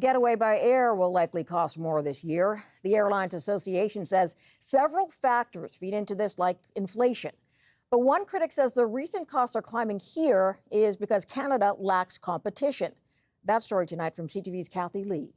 getaway by air will likely cost more this year. The Airlines Association says several factors feed into this, like inflation. But one critic says the reason costs are climbing here is because Canada lacks competition. That story tonight from CTV's Kathy Lee.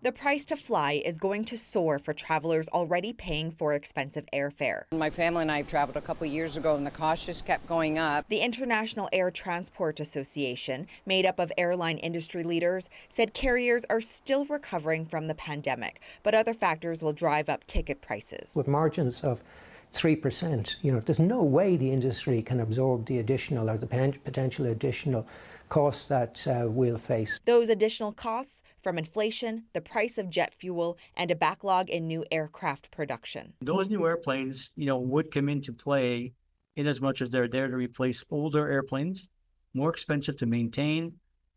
The price to fly is going to soar for travelers already paying for expensive airfare. My family and I traveled a couple years ago and the cost just kept going up. The International Air Transport Association, made up of airline industry leaders, said carriers are still recovering from the pandemic, but other factors will drive up ticket prices. With margins of 3%, there's no way the industry can absorb the additional or the potential additional costs that we'll face. Those additional costs from inflation, the price of jet fuel, and a backlog in new aircraft production. Those new airplanes, would come into play in as much as they're there to replace older airplanes, more expensive to maintain,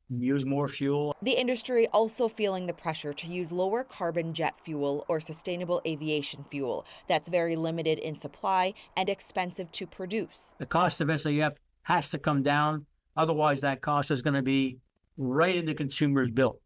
use more fuel. The industry also feeling the pressure to use lower carbon jet fuel or sustainable aviation fuel that's very limited in supply and expensive to produce. The cost of SAF has to come down. Otherwise, that cost is going to be right in the consumer's bill.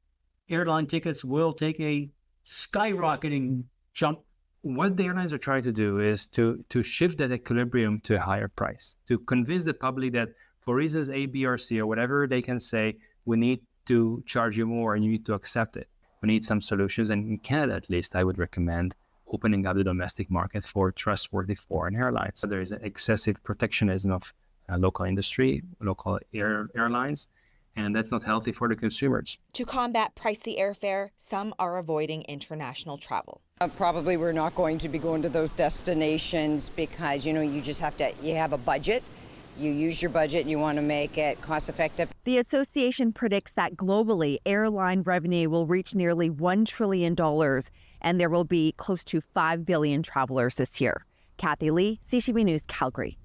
Airline tickets will take a skyrocketing jump. What the airlines are trying to do is to shift that equilibrium to a higher price, to convince the public that for reasons A, B, or C, or whatever they can say, we need to charge you more and you need to accept it. We need some solutions. And in Canada, at least, I would recommend opening up the domestic market for trustworthy foreign airlines. So there is an excessive protectionism of local industry, local airlines, and that's not healthy for the consumers. To combat pricey airfare, some are avoiding international travel. Probably we're not going to be going to those destinations because, you just you have a budget. You use your budget and you want to make it cost effective. The association predicts that globally, airline revenue will reach nearly $1 trillion, and there will be close to 5 billion travelers this year. Kathy Lee, CTV News, Calgary.